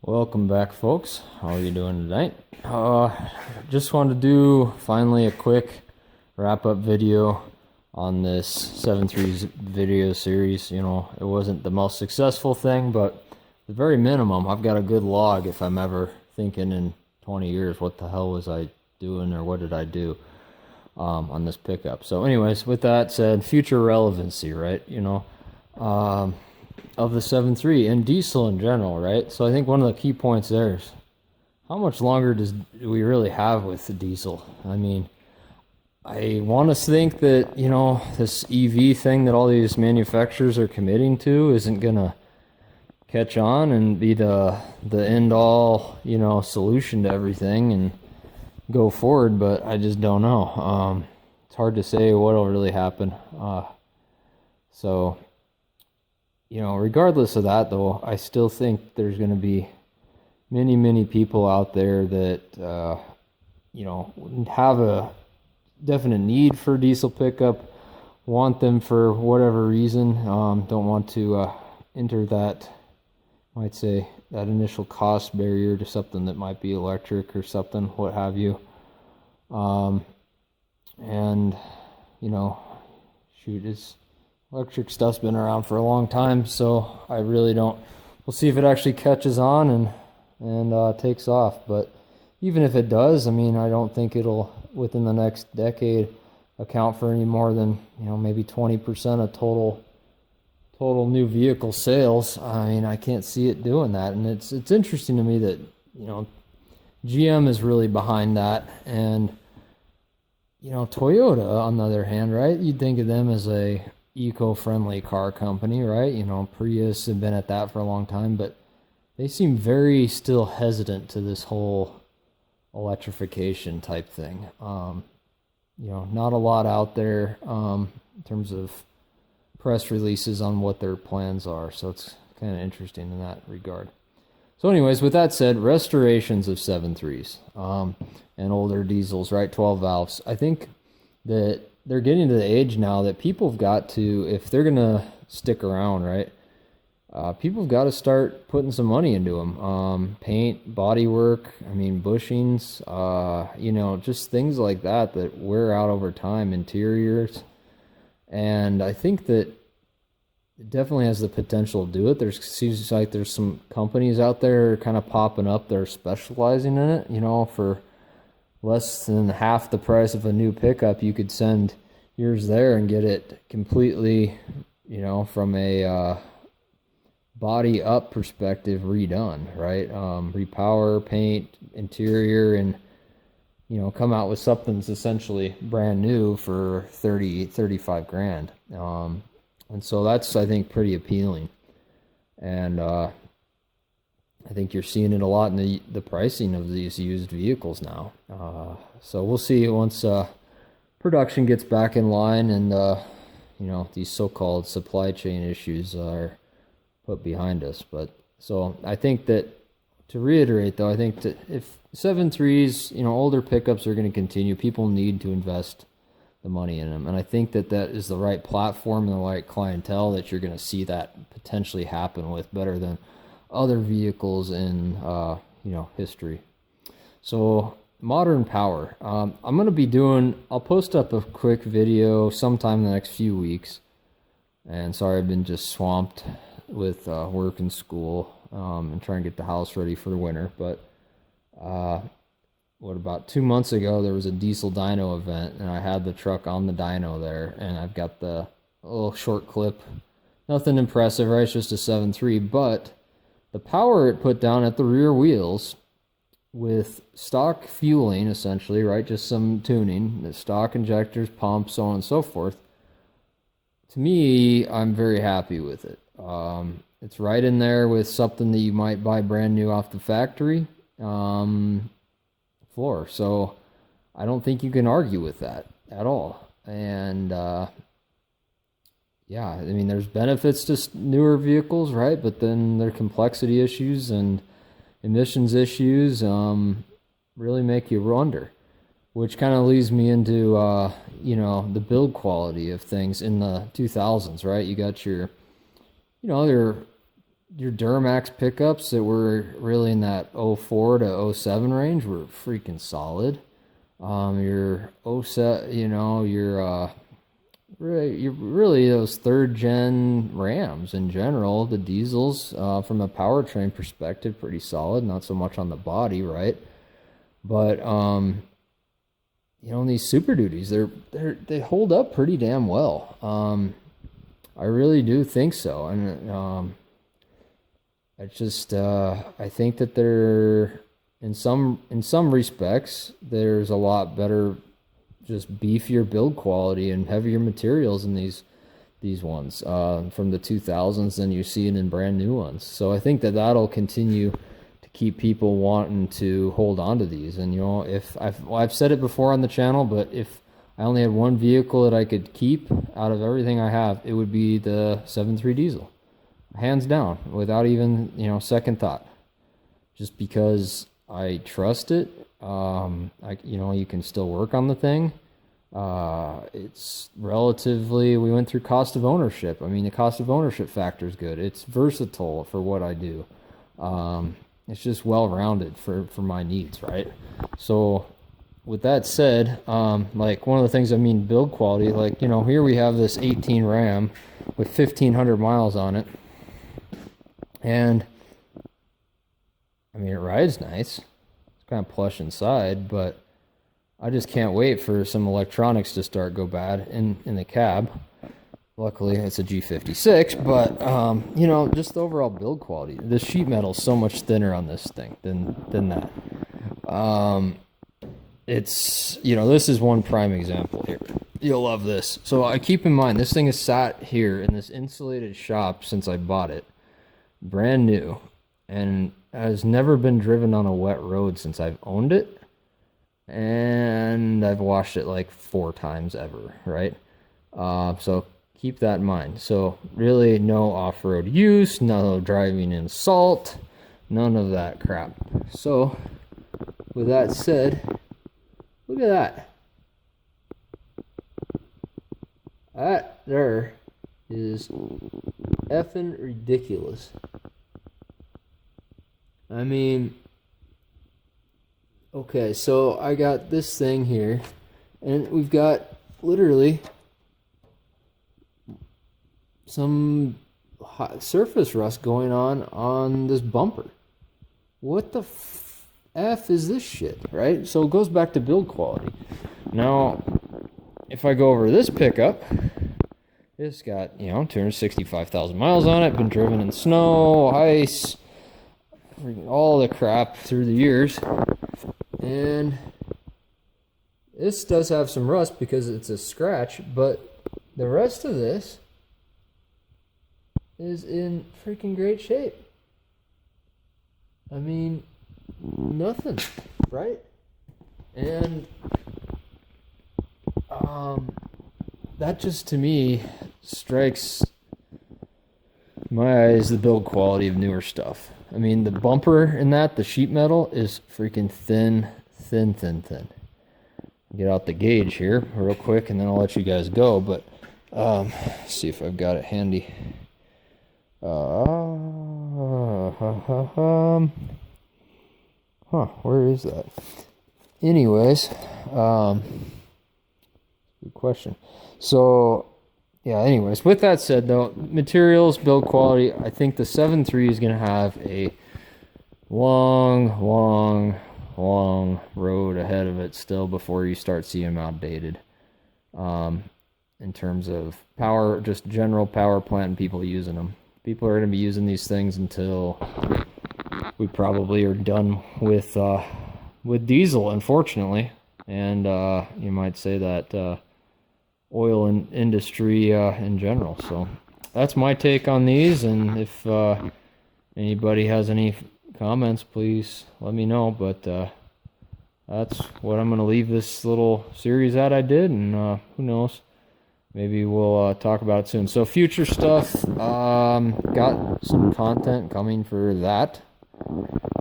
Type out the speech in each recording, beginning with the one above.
Welcome back, folks. How are you doing tonight? Just wanted to do finally a quick wrap-up video on this 7.3 video series. You know, it wasn't the most successful thing, but at the very minimum, I've got a good log if I'm ever thinking in 20 years, what the hell was I doing or what did I do on this pickup. So anyways, with that said, future relevancy, right? You know, of the 7.3 and diesel in general, right? So I think one of the key points there is how much longer do we really have with the diesel? I mean, I want to think that, you know, this EV thing that all these manufacturers are committing to isn't going to catch on and be the end all, you know, solution to everything and go forward, but I just don't know. It's hard to say what'll really happen. So, you know, regardless of that, though, I still think there's going to be many people out there that, you know, have a definite need for diesel pickup, want them for whatever reason, don't want to enter that, might say, that initial cost barrier to something that might be electric or something, what have you. And, you know, shoot, electric stuff's been around for a long time, so I really don't. We'll see if it actually catches on and takes off. But even if it does, I mean, I don't think it'll within the next decade account for any more than, you know, maybe 20% of total new vehicle sales. I mean, I can't see it doing that, and it's interesting to me that, you know, GM is really behind that, and, you know, Toyota on the other hand, right? You'd think of them as a eco-friendly car company, right? You know, Prius have been at that for a long time, but they seem very still hesitant to this whole electrification type thing. You know, not a lot out there in terms of press releases on what their plans are, so it's kind of interesting in that regard. So anyways, with that said, restorations of 7.3s and older diesels, right, 12 valves. I think that they're getting to the age now that people have got to, if they're going to stick around, right, people have got to start putting some money into them. Paint, body work, I mean, bushings, you know, just things like that that wear out over time, interiors. And I think that it definitely has the potential to do it. There seems like there's some companies out there kind of popping up that are specializing in it, you know, for less than half the price of a new pickup. You could send yours there and get it completely, you know, from a body up perspective redone, right? Repower, paint, interior, and, you know, come out with something that's essentially brand new for 35 grand. And so that's, I think, pretty appealing. And I think you're seeing it a lot in the pricing of these used vehicles now. So we'll see once production gets back in line and, you know, these so-called supply chain issues are put behind us. But so I think that, to reiterate, though, I think that if 7.3s, you know, older pickups are going to continue, people need to invest the money in them. And I think that that is the right platform and the right clientele that you're going to see that potentially happen with better than other vehicles in, you know, history. So modern power. I'm going to be I'll post up a quick video sometime in the next few weeks. And sorry, I've been just swamped with work and school and trying to get the house ready for the winter. But about 2 months ago, there was a diesel dyno event, and I had the truck on the dyno there, and I've got the little short clip. Nothing impressive, right? It's just a 7.3, but the power it put down at the rear wheels with stock fueling, essentially, right? Just some tuning, the stock injectors, pumps, so on and so forth. To me, I'm very happy with it. It's right in there with something that you might buy brand new off the factory floor. So I don't think you can argue with that at all. And yeah, I mean, there's benefits to newer vehicles, right? But then there are complexity issues and emissions issues really make you wonder, which kind of leads me into, you know, the build quality of things in the 2000s, right? You got your, you know, your your Duramax pickups that were really in that 04 to 07 range were freaking solid. Your 07, you're really those third gen Rams in general, the diesels, from a powertrain perspective, pretty solid. Not so much on the body, right? But these Super Duties, they hold up pretty damn well. I really do think so, and I think that they're in some respects there's a lot better, just beefier build quality and heavier materials in these ones from the 2000s than you see in brand new ones. So I think that that'll continue to keep people wanting to hold on to these. And if I've said it before on the channel, but if I only had one vehicle that I could keep out of everything I have, it would be the 7.3 diesel, hands down, without even second thought. Just because I trust it. You can still work on the thing. It's relatively, we went through cost of ownership. I mean, the cost of ownership factor is good. It's versatile for what I do. It's just well-rounded for my needs, right? So with that said, like one of the things, build quality, like, here we have this 18 Ram with 1,500 miles on it. And it rides nice. It's kind of plush inside, but I just can't wait for some electronics to go bad in the cab. Luckily, it's a G56, but just the overall build quality. The sheet metal is so much thinner on this thing than that. It's this is one prime example here. You'll love this. So I keep in mind this thing has sat here in this insulated shop since I bought it, brand new, and has never been driven on a wet road since I've owned it. And I've washed it like 4 times ever, right? So keep that in mind. So really no off-road use, no driving in salt, none of that crap. So with that said, look at that. That there is effing ridiculous. Okay, so I got this thing here, and we've got literally some surface rust going on this bumper. What the F is this shit, right? So it goes back to build quality. Now, if I go over this pickup, it's got, 265,000 miles on it, been driven in snow, ice, all the crap through the years. And this does have some rust because it's a scratch, but the rest of this is in freaking great shape. Nothing, right? And that just to me strikes my eyes the build quality of newer stuff. The bumper in the sheet metal is freaking thin. Get out the gauge here real quick and then I'll let you guys go, but see if I've got it handy. Where is that? Anyways, good question. So yeah, anyways, with that said though, materials, build quality, I think the 7.3 is going to have a long road ahead of it still before you start seeing them outdated. In terms of power, just general power plant and people using them. People are going to be using these things until we probably are done with diesel, unfortunately. And you might say that oil industry in general. So that's my take on these, and if anybody has any comments, please let me know. But that's what I'm going to leave this little series at. I did, and who knows, maybe we'll talk about it soon. So future stuff, got some content coming for that,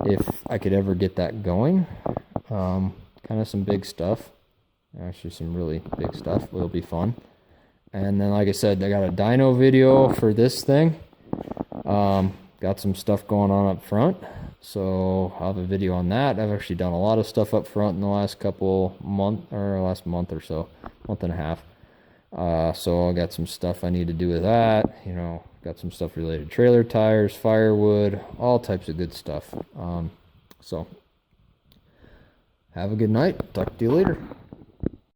if I could ever get that going. Kind of some big stuff. Actually, some really big stuff. Will be fun. And then, like I said, I got a dyno video for this thing. got some stuff going on up front, so I'll have a video on that. I've actually done a lot of stuff up front in the last last month or so, month and a half. So I got some stuff I need to do with that. You know, got some stuff related to trailer tires, firewood, all types of good stuff. So have a good night. Talk to you later.